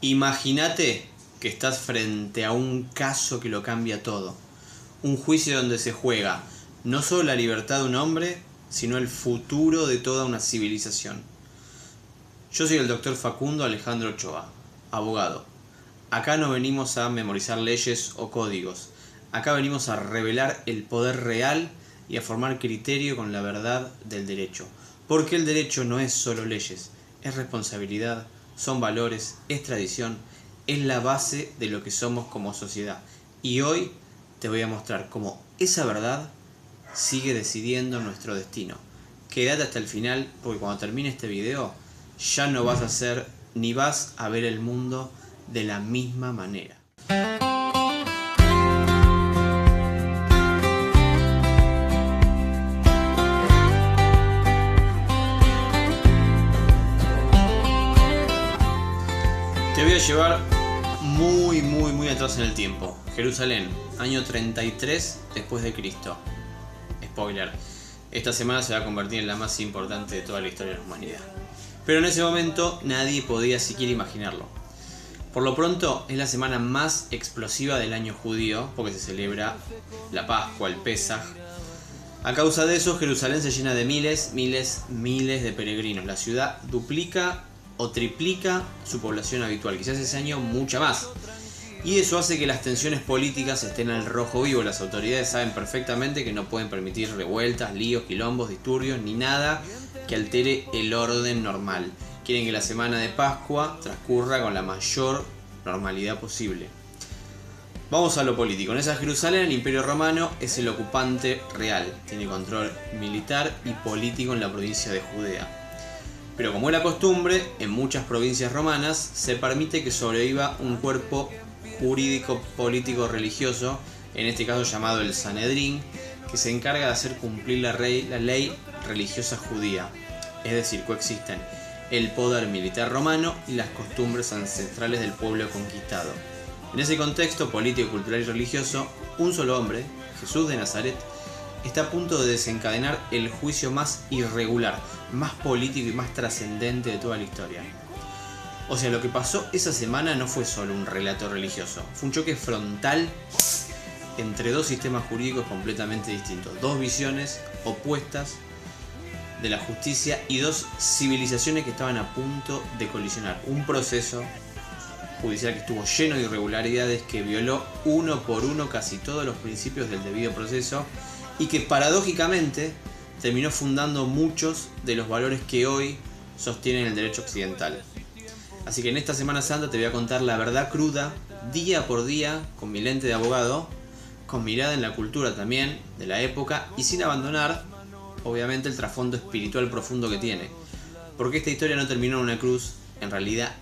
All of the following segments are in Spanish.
Imagínate que estás frente a un caso que lo cambia todo. Un juicio donde se juega no solo la libertad de un hombre, sino el futuro de toda una civilización. Yo soy el doctor Facundo Alejandro Ochoa, abogado. Acá no venimos a memorizar leyes o códigos. Acá venimos a revelar el poder real y a formar criterio con la verdad del derecho. Porque el derecho no es solo leyes, es responsabilidad, son valores, es tradición, es la base de lo que somos como sociedad. Y hoy te voy a mostrar cómo esa verdad sigue decidiendo nuestro destino. Quédate hasta el final porque cuando termine este video ya no vas a ser ni vas a ver el mundo de la misma manera. Te voy a llevar muy atrás en el tiempo. Jerusalén, año 33 después de Cristo. Spoiler, esta semana se va a convertir en la más importante de toda la historia de la humanidad. Pero en ese momento nadie podía siquiera imaginarlo. Por lo pronto es la semana más explosiva del año judío porque se celebra la Pascua, el Pesaj. A causa de eso Jerusalén se llena de miles de peregrinos. La ciudad duplica o triplica su población habitual, quizás ese año mucha más. Y eso hace que las tensiones políticas estén al rojo vivo. Las autoridades saben perfectamente que no pueden permitir revueltas, líos, quilombos, disturbios, ni nada que altere el orden normal. Quieren que la semana de Pascua transcurra con la mayor normalidad posible. Vamos a lo político. En esa Jerusalén, el Imperio Romano es el ocupante real. Tiene control militar y político en la provincia de Judea. Pero como era costumbre, en muchas provincias romanas se permite que sobreviva un cuerpo jurídico, político, religioso, en este caso llamado el Sanedrín, que se encarga de hacer cumplir la ley religiosa judía. Es decir, coexisten el poder militar romano y las costumbres ancestrales del pueblo conquistado. En ese contexto político, cultural y religioso, un solo hombre, Jesús de Nazaret, está a punto de desencadenar el juicio más irregular, más político y más trascendente de toda la historia. O sea, lo que pasó esa semana no fue solo un relato religioso, fue un choque frontal entre dos sistemas jurídicos completamente distintos, dos visiones opuestas de la justicia y dos civilizaciones que estaban a punto de colisionar. Un proceso judicial que estuvo lleno de irregularidades, que violó uno por uno casi todos los principios del debido proceso y que paradójicamente terminó fundando muchos de los valores que hoy sostienen el derecho occidental. Así que en esta Semana Santa te voy a contar la verdad cruda, día por día, con mi lente de abogado, con mirada en la cultura también de la época y sin abandonar, obviamente, el trasfondo espiritual profundo que tiene. Porque esta historia no terminó en una cruz, en realidad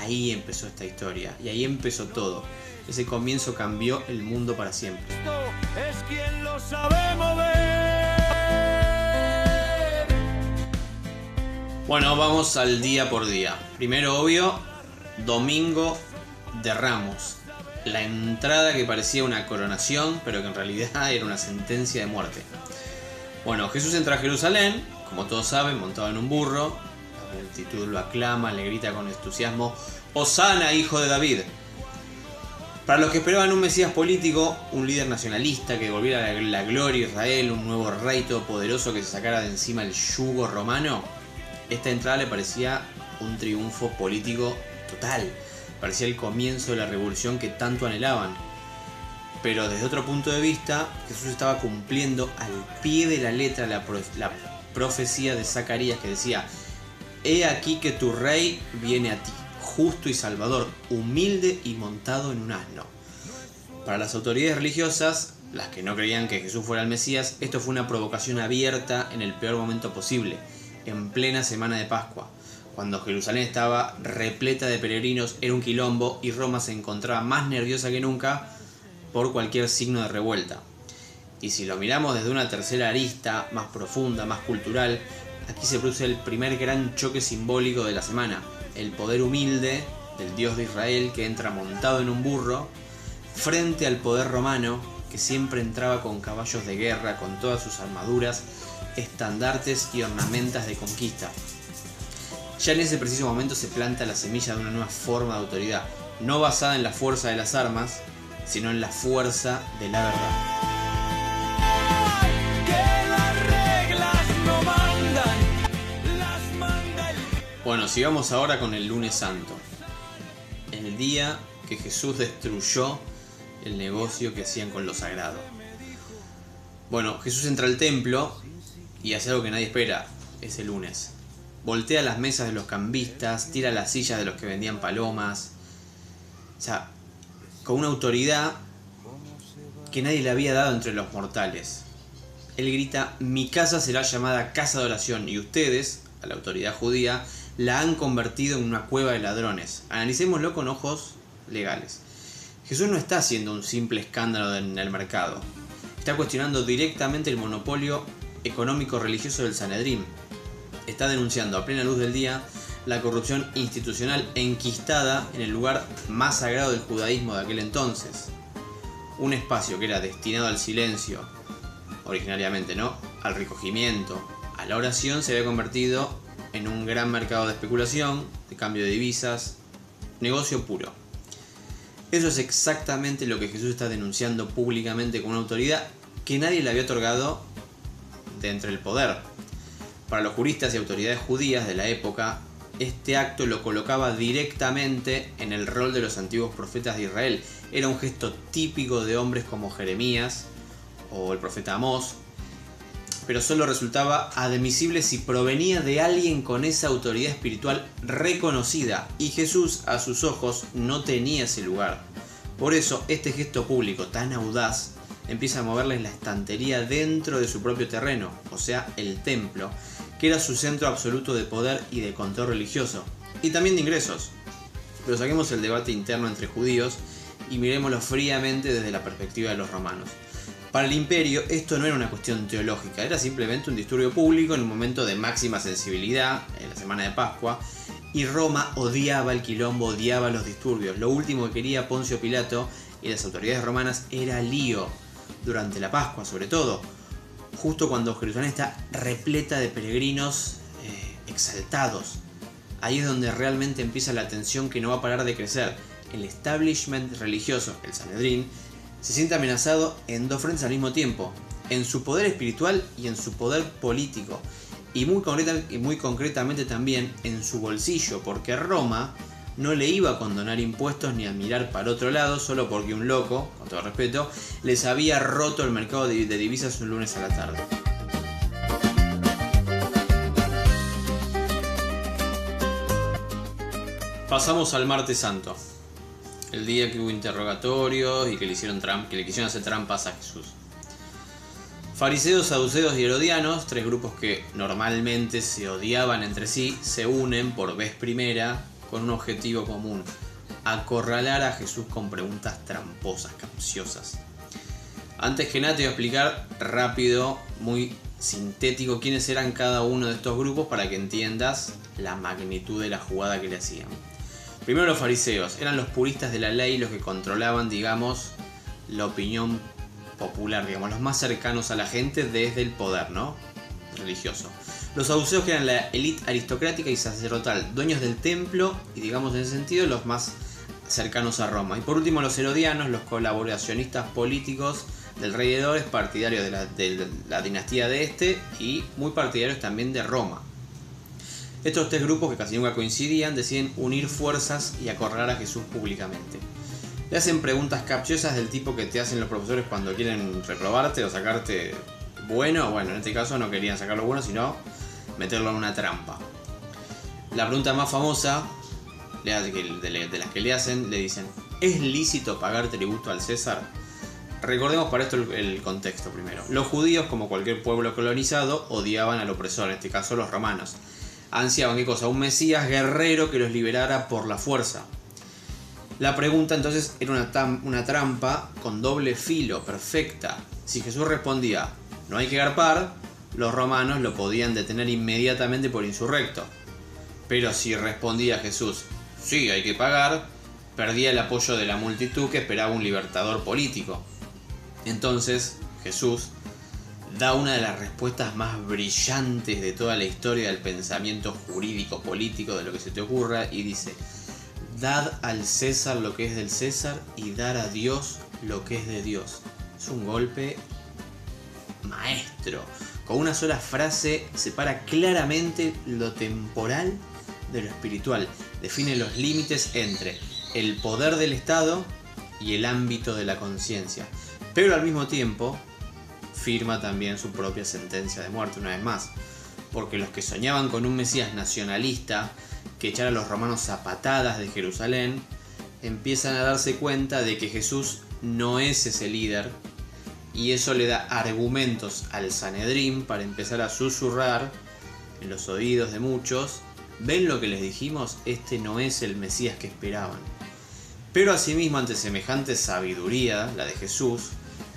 ahí empezó esta historia y ahí empezó todo. Ese comienzo cambió el mundo para siempre. Es quien lo sabe mover. Bueno, vamos al día por día. Primero, obvio, Domingo de Ramos. La entrada que parecía una coronación, pero que en realidad era una sentencia de muerte. Bueno, Jesús entra a Jerusalén, como todos saben, montado en un burro. La multitud lo aclama, le grita con entusiasmo: ¡Hosana, hijo de David! Para los que esperaban un mesías político, un líder nacionalista que devolviera la gloria a Israel, un nuevo rey todopoderoso que se sacara de encima el yugo romano, esta entrada le parecía un triunfo político total. Parecía el comienzo de la revolución que tanto anhelaban. Pero desde otro punto de vista, Jesús estaba cumpliendo al pie de la letra la profecía de Zacarías que decía: «He aquí que tu rey viene a ti, justo y salvador, humilde y montado en un asno». Para las autoridades religiosas, las que no creían que Jesús fuera el Mesías, esto fue una provocación abierta en el peor momento posible, en plena semana de Pascua, cuando Jerusalén estaba repleta de peregrinos, era un quilombo y Roma se encontraba más nerviosa que nunca por cualquier signo de revuelta. Y si lo miramos desde una tercera arista, más profunda, más cultural, aquí se produce el primer gran choque simbólico de la semana: el poder humilde del Dios de Israel que entra montado en un burro frente al poder romano que siempre entraba con caballos de guerra, con todas sus armaduras, estandartes y ornamentas de conquista. Ya en ese preciso momento se planta la semilla de una nueva forma de autoridad, no basada en la fuerza de las armas, sino en la fuerza de la verdad. Bueno, sigamos ahora con el lunes santo, el día que Jesús destruyó el negocio que hacían con lo sagrado. Bueno, Jesús entra al templo y hace algo que nadie espera ese lunes. Voltea las mesas de los cambistas, tira las sillas de los que vendían palomas. O sea, con una autoridad que nadie le había dado entre los mortales. Él grita: mi casa será llamada casa de oración y ustedes, a la autoridad judía, la han convertido en una cueva de ladrones. Analicémoslo con ojos legales. Jesús no está haciendo un simple escándalo en el mercado. Está cuestionando directamente el monopolio económico-religioso del Sanedrín. Está denunciando a plena luz del día la corrupción institucional enquistada en el lugar más sagrado del judaísmo de aquel entonces. Un espacio que era destinado al silencio, originariamente, ¿no?, al recogimiento, a la oración, se había convertido en un gran mercado de especulación, de cambio de divisas, negocio puro. Eso es exactamente lo que Jesús está denunciando públicamente con una autoridad que nadie le había otorgado de entre el poder. Para los juristas y autoridades judías de la época, este acto lo colocaba directamente en el rol de los antiguos profetas de Israel. Era un gesto típico de hombres como Jeremías o el profeta Amós, pero solo resultaba admisible si provenía de alguien con esa autoridad espiritual reconocida, y Jesús a sus ojos no tenía ese lugar. Por eso este gesto público tan audaz empieza a moverles la estantería dentro de su propio terreno, o sea, el templo, que era su centro absoluto de poder y de control religioso, y también de ingresos. Pero saquemos el debate interno entre judíos y miremoslo fríamente desde la perspectiva de los romanos. Para el imperio esto no era una cuestión teológica, era simplemente un disturbio público en un momento de máxima sensibilidad, en la semana de Pascua, y Roma odiaba el quilombo, odiaba los disturbios. Lo último que quería Poncio Pilato y las autoridades romanas era lío, durante la Pascua sobre todo, justo cuando Jerusalén está repleta de peregrinos exaltados. Ahí es donde realmente empieza la tensión que no va a parar de crecer. El establishment religioso, el Sanedrín, se siente amenazado en dos frentes al mismo tiempo, en su poder espiritual y en su poder político, y muy concretamente también en su bolsillo, porque Roma no le iba a condonar impuestos ni a mirar para otro lado solo porque un loco, con todo respeto, les había roto el mercado de divisas un lunes a la tarde. Pasamos al martes santo, el día que hubo interrogatorios y que le quisieron hacer trampas a Jesús. Fariseos, saduceos y herodianos, tres grupos que normalmente se odiaban entre sí, se unen por vez primera con un objetivo común: acorralar a Jesús con preguntas tramposas, capciosas. Antes que nada te voy a explicar rápido, muy sintético, quiénes eran cada uno de estos grupos para que entiendas la magnitud de la jugada que le hacían. Primero, los fariseos eran los puristas de la ley, los que controlaban, digamos, la opinión popular, digamos, los más cercanos a la gente desde el poder, ¿no?, religioso. Los saduceos, que eran la élite aristocrática y sacerdotal, dueños del templo y, digamos, en ese sentido, los más cercanos a Roma. Y por último, los herodianos, los colaboracionistas políticos del rey Herodes, partidarios de la dinastía de este y muy partidarios también de Roma. Estos tres grupos, que casi nunca coincidían, deciden unir fuerzas y acorralar a Jesús públicamente. Le hacen preguntas capciosas del tipo que te hacen los profesores cuando quieren reprobarte o sacarte bueno. En este caso no querían sacarlo bueno, sino meterlo en una trampa. La pregunta más famosa de las que le hacen, le dicen: ¿es lícito pagar tributo al César? Recordemos para esto el contexto primero. Los judíos, como cualquier pueblo colonizado, odiaban al opresor, en este caso los romanos. Ansiaban, ¿qué cosa? Un mesías guerrero que los liberara por la fuerza. La pregunta entonces era una trampa con doble filo, perfecta. Si Jesús respondía: no hay que garpar, los romanos lo podían detener inmediatamente por insurrecto. Pero si respondía Jesús: sí, hay que pagar, perdía el apoyo de la multitud que esperaba un libertador político. Entonces Jesús da una de las respuestas más brillantes de toda la historia del pensamiento jurídico, político, de lo que se te ocurra, y dice: dad al César lo que es del César y dar a Dios lo que es de Dios. Es un golpe maestro. Con una sola frase separa claramente lo temporal de lo espiritual. Define los límites entre el poder del Estado y el ámbito de la conciencia. Pero al mismo tiempo firma también su propia sentencia de muerte una vez más. Porque los que soñaban con un Mesías nacionalista que echara a los romanos a patadas de Jerusalén, empiezan a darse cuenta de que Jesús no es ese líder, y eso le da argumentos al Sanedrín para empezar a susurrar en los oídos de muchos: ¿ven lo que les dijimos? Este no es el Mesías que esperaban. Pero asimismo, ante semejante sabiduría, la de Jesús,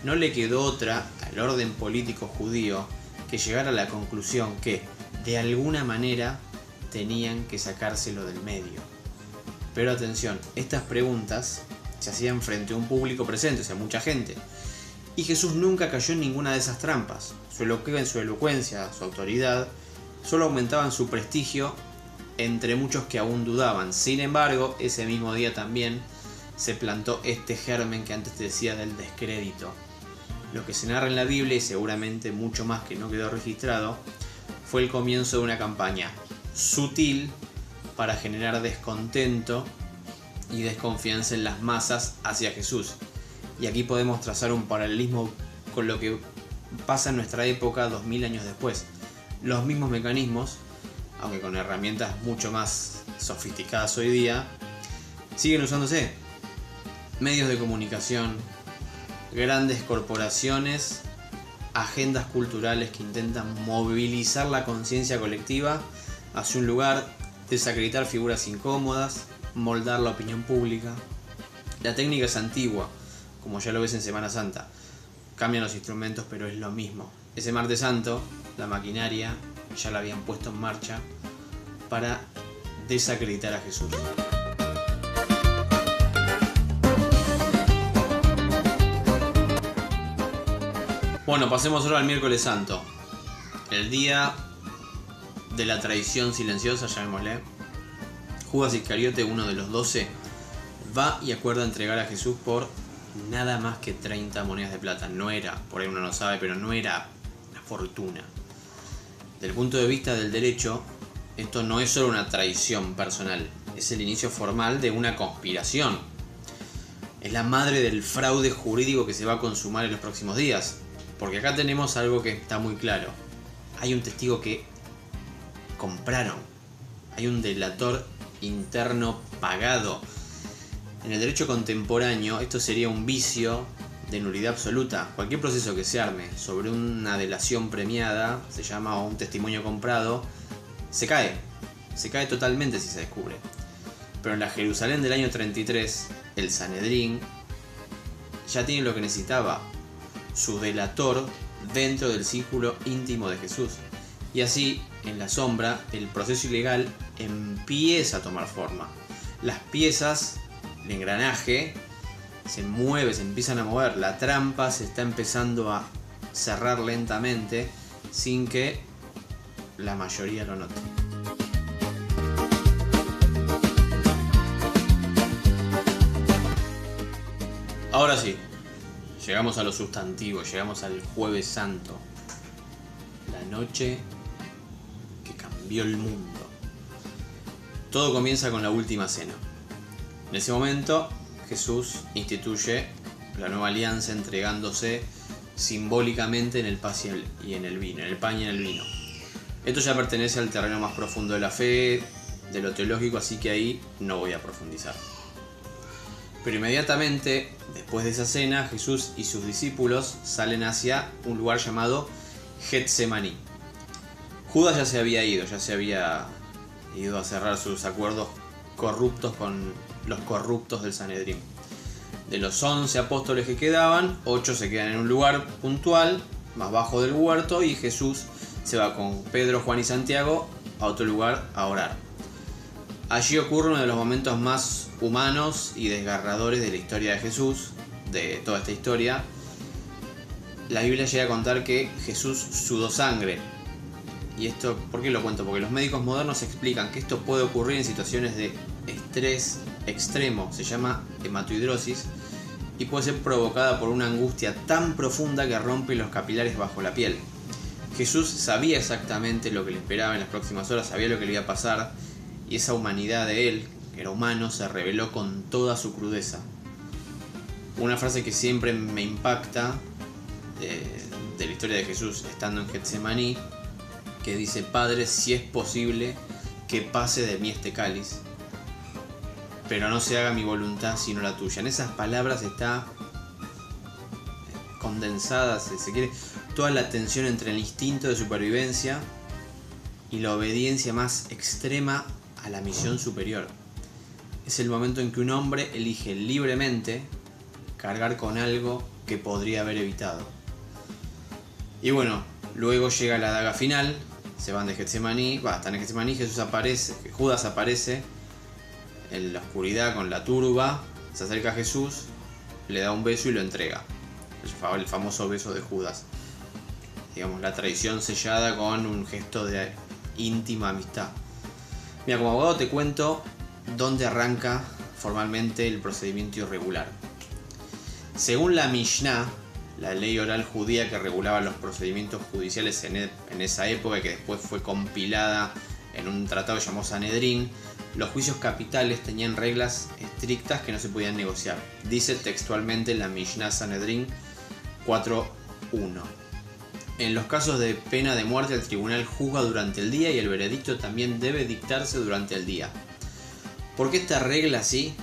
no le quedó otra al orden político judío que llegar a la conclusión que, de alguna manera, tenían que sacárselo del medio. Pero atención, estas preguntas se hacían frente a un público presente, o sea, mucha gente. Y Jesús nunca cayó en ninguna de esas trampas. Su elocuencia, su autoridad, solo aumentaban su prestigio entre muchos que aún dudaban. Sin embargo, ese mismo día también se plantó este germen que antes te decía del descrédito. Lo que se narra en la Biblia, y seguramente mucho más que no quedó registrado, fue el comienzo de una campaña sutil para generar descontento y desconfianza en las masas hacia Jesús. Y aquí podemos trazar un paralelismo con lo que pasa en nuestra época 2000 años después. Los mismos mecanismos, aunque con herramientas mucho más sofisticadas hoy día, siguen usándose. Medios de comunicación, grandes corporaciones, agendas culturales que intentan movilizar la conciencia colectiva hacia un lugar, desacreditar figuras incómodas, moldar la opinión pública. La técnica es antigua, como ya lo ves en Semana Santa. Cambian los instrumentos, pero es lo mismo. Ese Martes Santo, la maquinaria ya la habían puesto en marcha para desacreditar a Jesús. Bueno, pasemos ahora al miércoles santo, el día de la traición silenciosa, llamémosle. Judas Iscariote, uno de los 12, va y acuerda entregar a Jesús por nada más que 30 monedas de plata. No era, por ahí uno no sabe, pero no era una fortuna. Desde el punto de vista del derecho, esto no es solo una traición personal, es el inicio formal de una conspiración. Es la madre del fraude jurídico que se va a consumar en los próximos días. Porque acá tenemos algo que está muy claro. Hay un testigo que compraron. Hay un delator interno pagado. En el derecho contemporáneo esto sería un vicio de nulidad absoluta. Cualquier proceso que se arme sobre una delación premiada, se llama, o un testimonio comprado, se cae. Se cae totalmente si se descubre. Pero en la Jerusalén del año 33, el Sanedrín ya tiene lo que necesitaba: su delator dentro del círculo íntimo de Jesús. Y así, en la sombra, el proceso ilegal empieza a tomar forma. Las piezas, el engranaje, se mueve, se empiezan a mover. La trampa se está empezando a cerrar lentamente sin que la mayoría lo note. Ahora sí, llegamos a lo sustantivo, llegamos al Jueves Santo, la noche que cambió el mundo. Todo comienza con la última cena. En ese momento, Jesús instituye la nueva alianza entregándose simbólicamente en el pan y en el vino, en el pan y en el vino. Esto ya pertenece al terreno más profundo de la fe, de lo teológico, así que ahí no voy a profundizar. Pero inmediatamente, después de esa cena, Jesús y sus discípulos salen hacia un lugar llamado Getsemaní. Judas ya se había ido a cerrar sus acuerdos corruptos con los corruptos del Sanedrín. De los 11 apóstoles que quedaban, 8 se quedan en un lugar puntual, más bajo del huerto, y Jesús se va con Pedro, Juan y Santiago a otro lugar a orar. Allí ocurre uno de los momentos más humanos y desgarradores de la historia de Jesús, de toda esta historia. la Biblia llega a contar que Jesús sudó sangre. Y esto, ¿por qué lo cuento? Porque los médicos modernos explican que esto puede ocurrir en situaciones de estrés extremo, se llama hematohidrosis, y puede ser provocada por una angustia tan profunda que rompe los capilares bajo la piel. Jesús sabía exactamente lo que le esperaba en las próximas horas, sabía lo que le iba a pasar, y esa humanidad de él, que era humano, se reveló con toda su crudeza. Una frase que siempre me impacta de la historia de Jesús estando en Getsemaní, que dice: Padre, si es posible, que pase de mí este cáliz, pero no se haga mi voluntad sino la tuya. En esas palabras está condensada, si se quiere, toda la tensión entre el instinto de supervivencia y la obediencia más extrema a la misión superior. Es el momento en que un hombre elige libremente cargar con algo que podría haber evitado. Y bueno, luego llega la daga final, se van de Getsemaní, están en Getsemaní, Judas aparece en la oscuridad con la turba, se acerca a Jesús, le da un beso y lo entrega. El famoso beso de Judas. Digamos, la traición sellada con un gesto de íntima amistad. Mira, como abogado te cuento dónde arranca formalmente el procedimiento irregular. Según la Mishnah, la ley oral judía que regulaba los procedimientos judiciales en esa época y que después fue compilada en un tratado llamado Sanedrín, los juicios capitales tenían reglas estrictas que no se podían negociar. Dice textualmente la Mishnah Sanedrín 4.1. En los casos de pena de muerte, el tribunal juzga durante el día y el veredicto también debe dictarse durante el día. ¿Por qué esta regla así?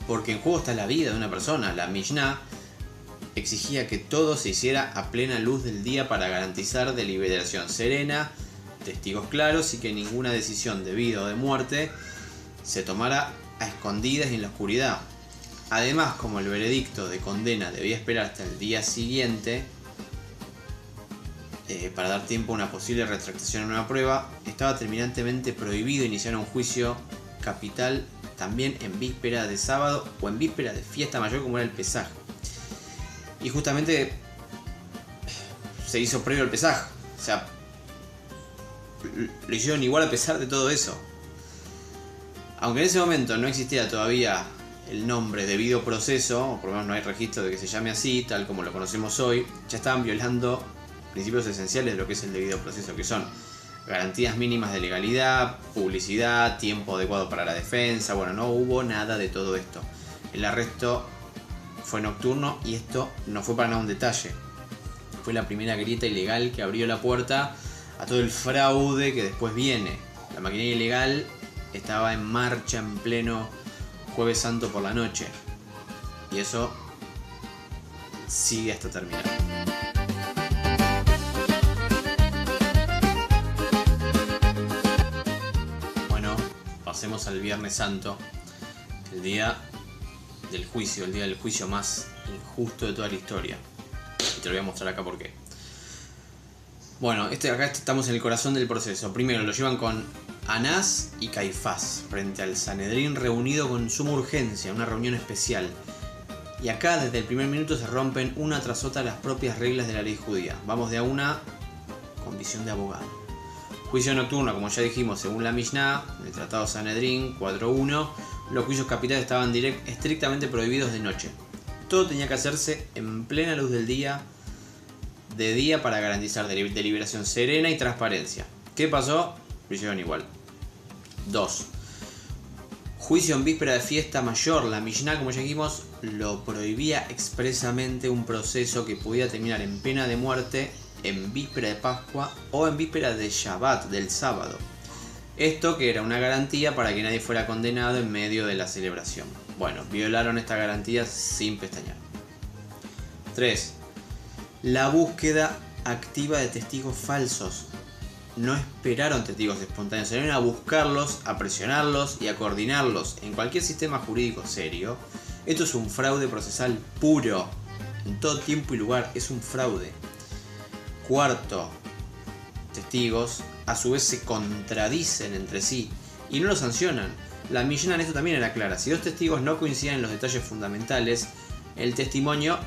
Porque en juego está la vida de una persona. La Mishnah exigía que todo se hiciera a plena luz del día para garantizar deliberación serena, testigos claros y que ninguna decisión de vida o de muerte se tomara a escondidas y en la oscuridad. Además, como el veredicto de condena debía esperar hasta el día siguiente para dar tiempo a una posible retractación en una prueba, estaba terminantemente prohibido iniciar un juicio capital también en víspera de sábado o en víspera de fiesta mayor como era el Pesaj. Y justamente se hizo previo al Pesaj, o sea, lo hicieron igual a pesar de todo eso. Aunque en ese momento no existía todavía el nombre debido proceso, o por lo menos no hay registro de que se llame así, tal como lo conocemos hoy, ya estaban violando principios esenciales de lo que es el debido proceso, que son garantías mínimas de legalidad, publicidad, tiempo adecuado para la defensa. Bueno, no hubo nada de todo esto. El arresto fue nocturno y esto no fue para nada un detalle. Fue la primera grieta ilegal que abrió la puerta a todo el fraude que después viene. La maquinaria ilegal estaba en marcha en pleno Jueves Santo por la noche. Y eso sigue hasta terminar. Bueno, pasemos al Viernes Santo, el día del juicio, el día del juicio más injusto de toda la historia. Y te lo voy a mostrar acá por qué. Bueno, acá estamos en el corazón del proceso. Primero lo llevan con Anás y Caifás frente al Sanedrín reunido con suma urgencia, una reunión especial. Y acá desde el primer minuto se rompen una tras otra las propias reglas de la ley judía. Vamos de a una con visión de abogado. Juicio nocturno, como ya dijimos, según la Mishnah, el Tratado Sanedrín 4.1, los juicios capitales estaban estrictamente prohibidos de noche. Todo tenía que hacerse en plena luz del día, de día, para garantizar deliberación serena y transparencia. ¿Qué pasó? Lo hicieron igual. 2. Juicio en víspera de fiesta mayor. La Mishnah, como ya dijimos, lo prohibía expresamente, un proceso que podía terminar en pena de muerte en víspera de Pascua o en víspera de Shabbat, del sábado. Esto que era una garantía para que nadie fuera condenado en medio de la celebración. Bueno, violaron esta garantía sin pestañear. 3. La búsqueda activa de testigos falsos. No esperaron testigos espontáneos, salieron a buscarlos, a presionarlos y a coordinarlos. En cualquier sistema jurídico serio, esto es un fraude procesal puro. En todo tiempo y lugar es un fraude. 4. Testigos a su vez se contradicen entre sí y no lo sancionan. La Mishnah en esto también era clara. Si dos testigos no coincidían en los detalles fundamentales, el testimonio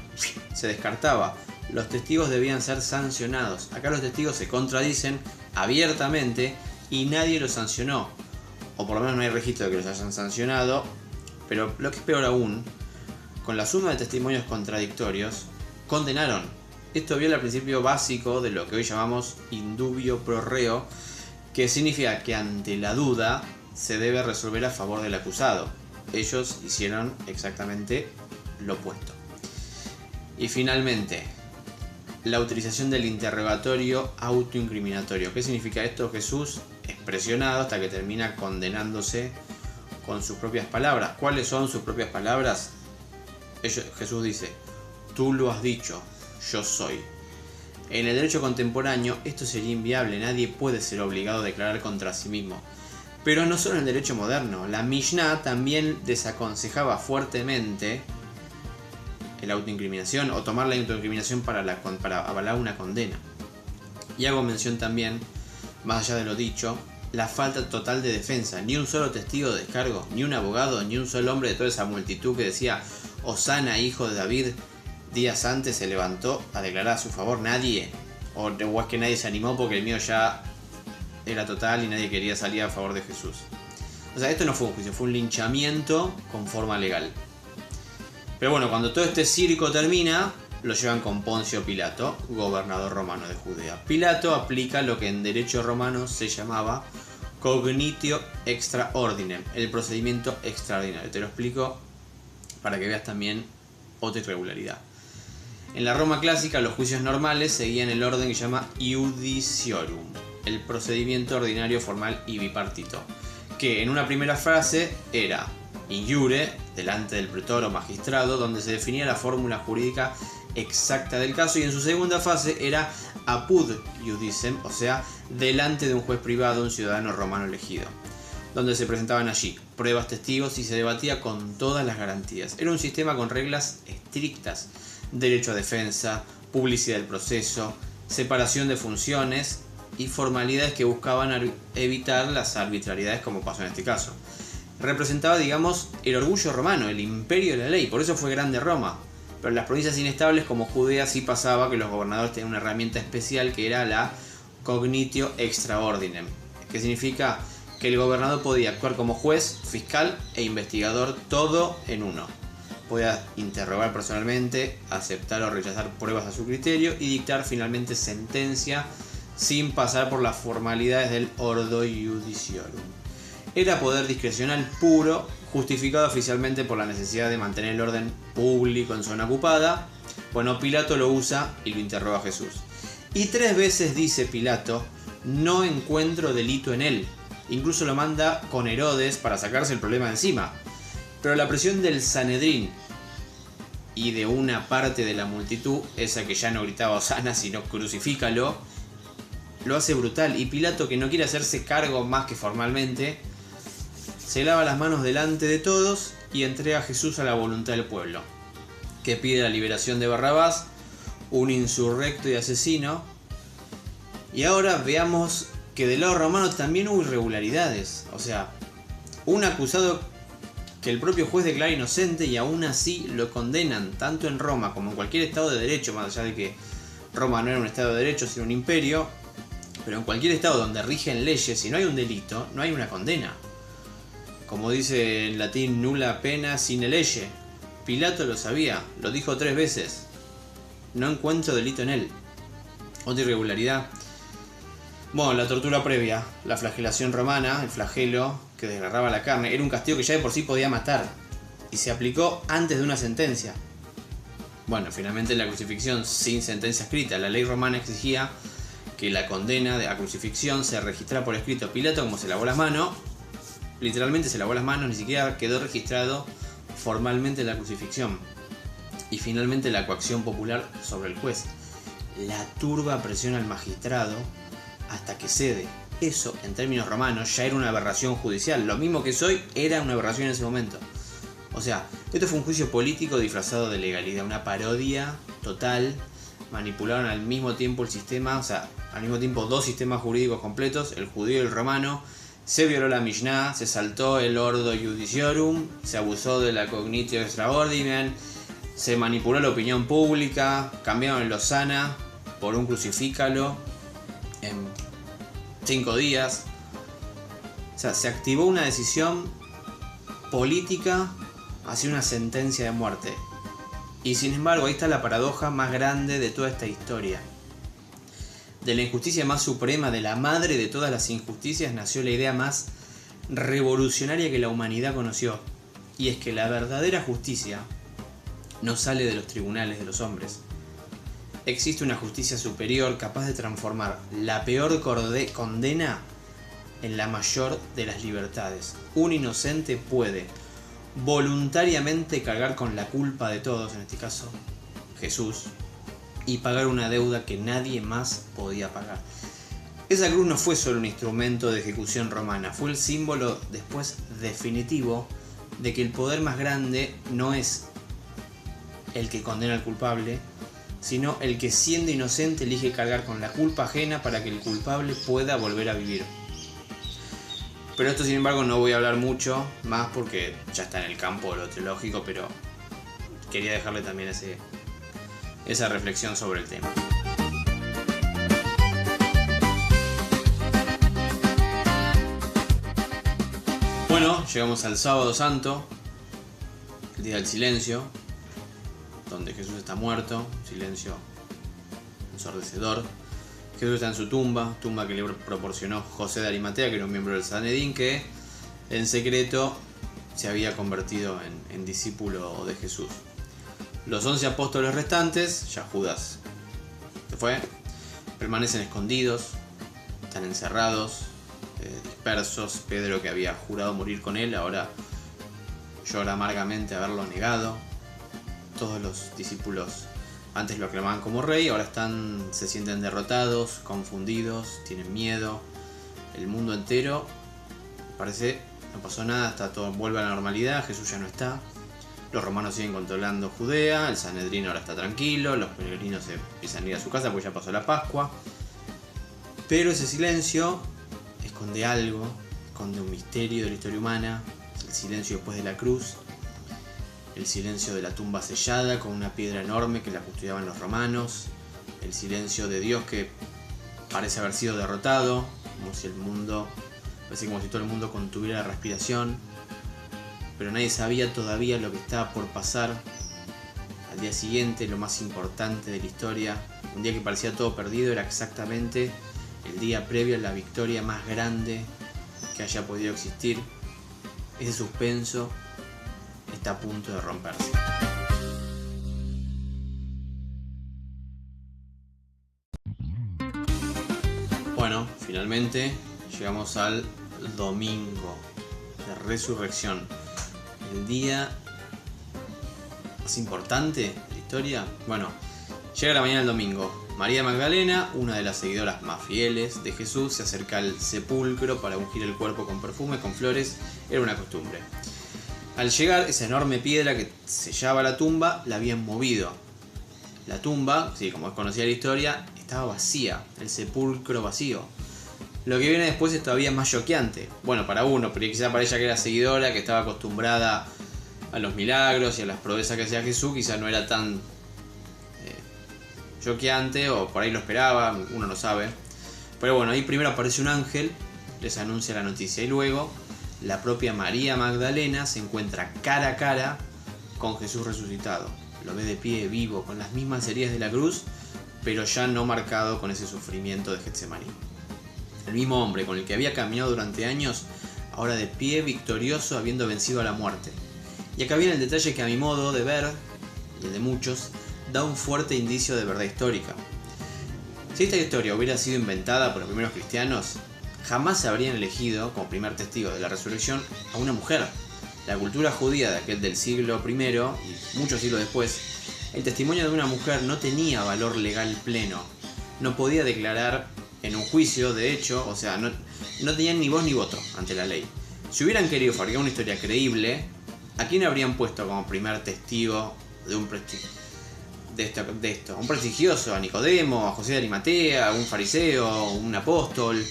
se descartaba. los testigos debían ser sancionados. Acá los testigos se contradicen abiertamente y nadie los sancionó. O por lo menos no hay registro de que los hayan sancionado. Pero lo que es peor aún, con la suma de testimonios contradictorios, condenaron. Esto viola el principio básico de lo que hoy llamamos indubio pro reo, que significa que ante la duda se debe resolver a favor del acusado. Ellos hicieron exactamente lo opuesto. Y finalmente, la utilización del interrogatorio autoincriminatorio. ¿Qué significa esto? Jesús es presionado hasta que termina condenándose con sus propias palabras. ¿Cuáles son sus propias palabras? Jesús dice: tú lo has dicho, yo soy. En el derecho contemporáneo esto sería inviable, nadie puede ser obligado a declarar contra sí mismo. Pero no solo en el derecho moderno, la Mishnah también desaconsejaba fuertemente la autoincriminación o tomar la autoincriminación para avalar una condena. Y hago mención también, más allá de lo dicho, la falta total de defensa. Ni un solo testigo de descargo, ni un abogado, ni un solo hombre de toda esa multitud que decía Hosana, hijo de David, días antes se levantó a declarar a su favor. Nadie. O es que nadie se animó porque el mío ya era total y nadie quería salir a favor de Jesús. O sea, esto no fue un juicio, fue un linchamiento con forma legal. Pero bueno, cuando todo este circo termina, lo llevan con Poncio Pilato, gobernador romano de Judea. Pilato aplica lo que en derecho romano se llamaba cognitio extra ordinem, el procedimiento extraordinario. Te lo explico para que veas también otra irregularidad. En la Roma clásica, los juicios normales seguían el orden que se llama iudiciorum, el procedimiento ordinario formal y bipartito, que en una primera frase era in iure, delante del pretor o magistrado, donde se definía la fórmula jurídica exacta del caso, y en su segunda fase era apud iudicem, o sea, delante de un juez privado, un ciudadano romano elegido, donde se presentaban allí pruebas, testigos y se debatía con todas las garantías. Era un sistema con reglas estrictas: derecho a defensa, publicidad del proceso, separación de funciones y formalidades que buscaban evitar las arbitrariedades, como pasó en este caso. Representaba, digamos, el orgullo romano, el imperio de la ley, por eso fue grande Roma. Pero en las provincias inestables como Judea sí pasaba que los gobernadores tenían una herramienta especial que era la cognitio extra ordinem, que significa que el gobernador podía actuar como juez, fiscal e investigador, todo en uno. Podía interrogar personalmente, aceptar o rechazar pruebas a su criterio y dictar finalmente sentencia sin pasar por las formalidades del ordo iudiciorum. Era poder discrecional puro, justificado oficialmente por la necesidad de mantener el orden público en zona ocupada. Bueno, Pilato lo usa y lo interroga a Jesús. Y 3 veces dice Pilato: no encuentro delito en él. Incluso lo manda con Herodes para sacarse el problema de encima. Pero la presión del Sanedrín y de una parte de la multitud, esa que ya no gritaba Hosana sino crucifícalo, lo hace brutal. Y Pilato, que no quiere hacerse cargo más que formalmente, se lava las manos delante de todos y entrega a Jesús a la voluntad del pueblo, que pide la liberación de Barrabás, un insurrecto y asesino. Y ahora veamos que del lado romano también hubo irregularidades. O sea, un acusado que el propio juez declara inocente y aún así lo condenan, tanto en Roma como en cualquier estado de derecho, más allá de que Roma no era un estado de derecho sino un imperio. Pero en cualquier estado donde rigen leyes, si no hay un delito, no hay una condena. Como dice en latín, nulla pena sine lege. Pilato lo sabía, lo dijo 3 veces. No encuentro delito en él. Otra irregularidad. Bueno, la tortura previa, la flagelación romana, el flagelo que desgarraba la carne, era un castigo que ya de por sí podía matar. Y se aplicó antes de una sentencia. Bueno, finalmente la crucifixión sin sentencia escrita. La ley romana exigía que la condena a crucifixión se registrara por escrito. Pilato, como se lavó las manos, literalmente se lavó las manos, ni siquiera quedó registrado formalmente la crucifixión. Y finalmente la coacción popular sobre el juez. La turba presiona al magistrado hasta que cede. Eso, en términos romanos, ya era una aberración judicial. Lo mismo que es hoy, era una aberración en ese momento. O sea, esto fue un juicio político disfrazado de legalidad, una parodia total. Manipularon al mismo tiempo el sistema, o sea, al mismo tiempo 2 sistemas jurídicos completos, el judío y el romano. Se violó la Mishnah, se saltó el ordo iudiciorum, se abusó de la cognitio extra ordinem, Se manipuló la opinión pública, cambiaron el Lozana por un crucifícalo en 5 días. O sea, se activó una decisión política hacia una sentencia de muerte. Y sin embargo, ahí está la paradoja más grande de toda esta historia. De la injusticia más suprema, de la madre de todas las injusticias, nació la idea más revolucionaria que la humanidad conoció. Y es que la verdadera justicia no sale de los tribunales de los hombres. Existe una justicia superior capaz de transformar la peor condena en la mayor de las libertades. Un inocente puede voluntariamente cargar con la culpa de todos, en este caso Jesús, y pagar una deuda que nadie más podía pagar. Esa cruz no fue solo un instrumento de ejecución romana, fue el símbolo después definitivo de que el poder más grande no es el que condena al culpable, sino el que siendo inocente elige cargar con la culpa ajena para que el culpable pueda volver a vivir. Pero esto, sin embargo, no voy a hablar mucho más porque ya está en el campo de lo teológico, pero quería dejarle también esa reflexión sobre el tema. Bueno, llegamos al Sábado Santo, el día del silencio, donde Jesús está muerto, silencio ensordecedor. Jesús está en su tumba que le proporcionó José de Arimatea, que era un miembro del Sanedrín, que en secreto se había convertido en discípulo de Jesús. Los 11 apóstoles restantes, ya Judas se fue, permanecen escondidos, están encerrados, dispersos. Pedro, que había jurado morir con él, ahora llora amargamente haberlo negado. Todos los discípulos antes lo aclamaban como rey, ahora se sienten derrotados, confundidos, tienen miedo. El mundo entero parece no pasó nada, todo vuelve a la normalidad, Jesús ya no está. Los romanos siguen controlando Judea, el Sanedrín ahora está tranquilo, los peregrinos se empiezan a ir a su casa porque ya pasó la Pascua. Pero ese silencio esconde algo, esconde un misterio de la historia humana, el silencio después de la cruz. El silencio de la tumba sellada con una piedra enorme que la custodiaban los romanos. El silencio de Dios que parece haber sido derrotado, parece como si todo el mundo contuviera la respiración. Pero nadie sabía todavía lo que estaba por pasar. Al día siguiente, lo más importante de la historia, un día que parecía todo perdido, era exactamente el día previo a la victoria más grande que haya podido existir. Ese suspenso está a punto de romperse. Bueno, finalmente llegamos al domingo de resurrección, el día más importante de la historia. Bueno, llega la mañana del domingo. María Magdalena, una de las seguidoras más fieles de Jesús, se acerca al sepulcro para ungir el cuerpo con perfume, con flores. Era una costumbre. Al llegar, esa enorme piedra que sellaba la tumba la habían movido. La tumba, sí, como es conocida la historia, estaba vacía, el sepulcro vacío. Lo que viene después es todavía más choqueante. Bueno, para uno, pero quizá para ella, que era seguidora, que estaba acostumbrada a los milagros y a las proezas que hacía Jesús, quizá no era tan choqueante, o por ahí lo esperaba, uno no sabe. Pero bueno, ahí primero aparece un ángel, les anuncia la noticia, y luego la propia María Magdalena se encuentra cara a cara con Jesús resucitado. Lo ve de pie, vivo, con las mismas heridas de la cruz, pero ya no marcado con ese sufrimiento de Getsemaní. El mismo hombre con el que había caminado durante años, ahora de pie, victorioso, habiendo vencido a la muerte. Y acá viene el detalle que, a mi modo de ver, y el de muchos, da un fuerte indicio de verdad histórica. Si esta historia hubiera sido inventada por los primeros cristianos, jamás se habrían elegido como primer testigo de la resurrección a una mujer. La cultura judía de aquel del siglo I y muchos siglos después, el testimonio de una mujer no tenía valor legal pleno. No podía declarar en un juicio, de hecho, o sea, no tenían ni voz ni voto ante la ley. Si hubieran querido fabricar una historia creíble, ¿a quién habrían puesto como primer testigo de esto? Un prestigioso, a Nicodemo, a José de Arimatea, a un fariseo, un apóstol,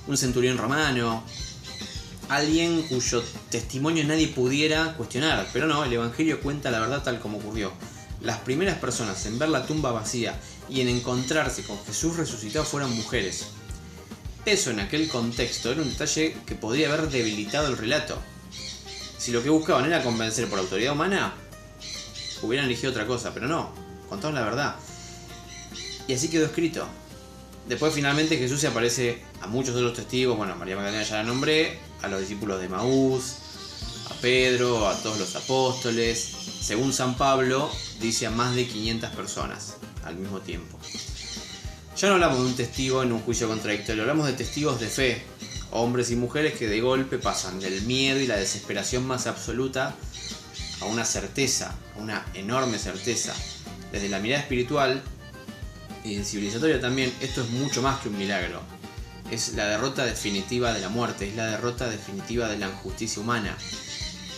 un centurión romano, alguien cuyo testimonio nadie pudiera cuestionar. Pero no, el Evangelio cuenta la verdad tal como ocurrió. las primeras personas en ver la tumba vacía y en encontrarse con Jesús resucitado fueron mujeres. Eso en aquel contexto era un detalle que podría haber debilitado el relato. Si lo que buscaban era convencer por autoridad humana, hubieran elegido otra cosa, pero no, contaron la verdad. Y así quedó escrito. Después finalmente Jesús se aparece a muchos otros testigos, bueno, a María Magdalena ya la nombré, a los discípulos de Maús, a Pedro, a todos los apóstoles. Según San Pablo, dice a más de 500 personas al mismo tiempo. Ya no hablamos de un testigo en un juicio contradictorio, hablamos de testigos de fe, hombres y mujeres que de golpe pasan del miedo y la desesperación más absoluta a una certeza, a una enorme certeza. Desde la mirada espiritual y civilizatoria también, esto es mucho más que un milagro. Es la derrota definitiva de la muerte, es la derrota definitiva de la injusticia humana,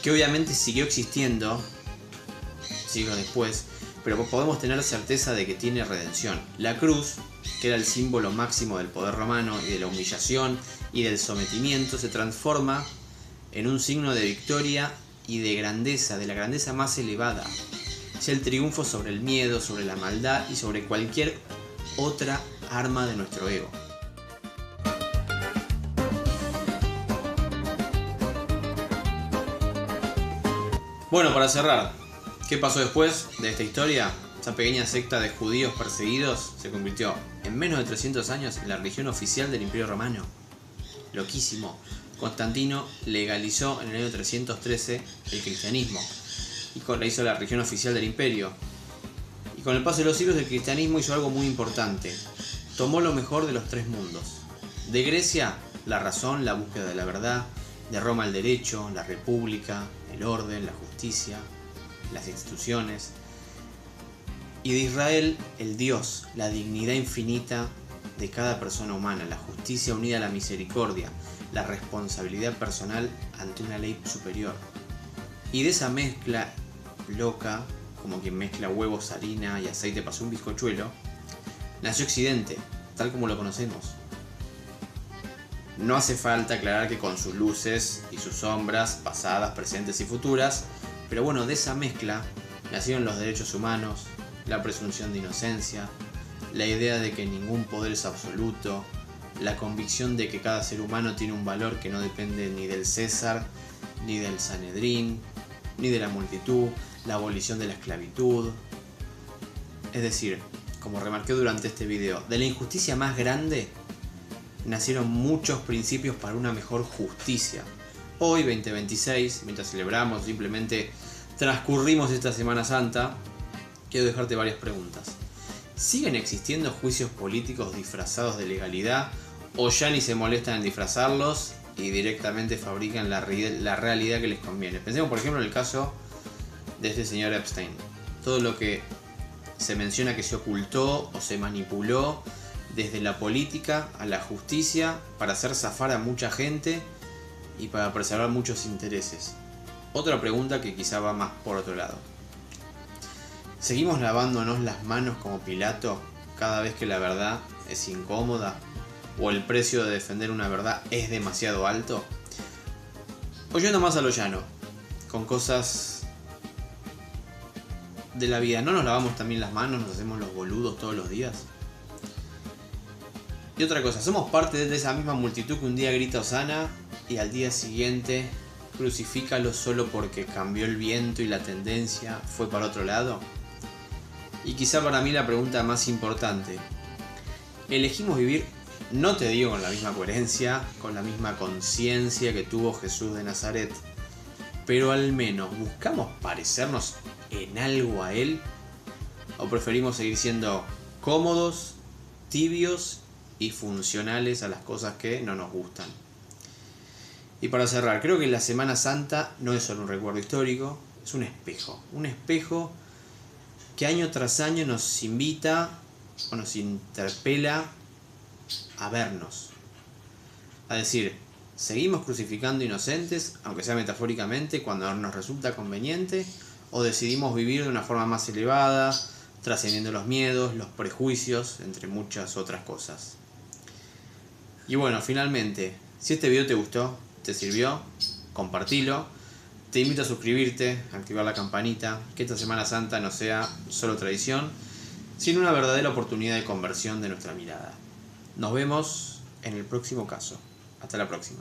que obviamente siguió existiendo siglos después, pero podemos tener certeza de que tiene redención. La cruz, que era el símbolo máximo del poder romano y de la humillación y del sometimiento, se transforma en un signo de victoria y de grandeza, de la grandeza más elevada. Es el triunfo sobre el miedo, sobre la maldad y sobre cualquier otra arma de nuestro ego. Bueno, para cerrar, ¿qué pasó después de esta historia? Esa pequeña secta de judíos perseguidos se convirtió en menos de 300 años en la religión oficial del Imperio Romano. Loquísimo. Constantino legalizó en el año 313 el cristianismo y la hizo la religión oficial del imperio. Y con el paso de los siglos el cristianismo hizo algo muy importante. Tomó lo mejor de los tres mundos. De Grecia, la razón, la búsqueda de la verdad. De Roma, el derecho, la república, el orden, la justicia, las instituciones. Y de Israel, el Dios, la dignidad infinita de cada persona humana, la justicia unida a la misericordia, la responsabilidad personal ante una ley superior. Y de esa mezcla loca, como quien mezcla huevos, harina y aceite para hacer un bizcochuelo, nació Occidente, tal como lo conocemos. No hace falta aclarar que con sus luces y sus sombras, pasadas, presentes y futuras, pero bueno, de esa mezcla nacieron los derechos humanos, la presunción de inocencia, la idea de que ningún poder es absoluto, la convicción de que cada ser humano tiene un valor que no depende ni del César, ni del Sanedrín, ni de la multitud, la abolición de la esclavitud. Es decir, como remarqué durante este video, de la injusticia más grande nacieron muchos principios para una mejor justicia. Hoy, 2026, mientras celebramos, simplemente transcurrimos esta Semana Santa, quiero dejarte varias preguntas. ¿Siguen existiendo juicios políticos disfrazados de legalidad o ya ni se molestan en disfrazarlos y directamente fabrican la realidad que les conviene? Pensemos por ejemplo en el caso de este señor Epstein. Todo lo que se menciona que se ocultó o se manipuló desde la política a la justicia para hacer zafar a mucha gente y para preservar muchos intereses. Otra pregunta que quizá va más por otro lado. ¿Seguimos lavándonos las manos como Pilato cada vez que la verdad es incómoda? ¿O el precio de defender una verdad es demasiado alto? O yendo más a lo llano, con cosas de la vida, ¿no nos lavamos también las manos? ¿Nos hacemos los boludos todos los días? Y otra cosa, ¿somos parte de esa misma multitud que un día grita Hosana y al día siguiente crucifícalo solo porque cambió el viento y la tendencia fue para otro lado? Y quizá para mí la pregunta más importante, ¿elegimos vivir, no te digo con la misma coherencia, con la misma conciencia que tuvo Jesús de Nazaret, pero al menos buscamos parecernos en algo a Él? ¿O preferimos seguir siendo cómodos, tibios y funcionales a las cosas que no nos gustan? Y para cerrar, creo que la Semana Santa no es solo un recuerdo histórico, es un espejo que año tras año nos invita o nos interpela a vernos, a decir, ¿seguimos crucificando inocentes, aunque sea metafóricamente, cuando nos resulta conveniente? ¿O decidimos vivir de una forma más elevada, trascendiendo los miedos, los prejuicios, entre muchas otras cosas? Y bueno, finalmente, si este video te gustó, te sirvió, compartilo. Te invito a suscribirte, a activar la campanita, que esta Semana Santa no sea solo tradición, sino una verdadera oportunidad de conversión de nuestra mirada. Nos vemos en el próximo caso. Hasta la próxima.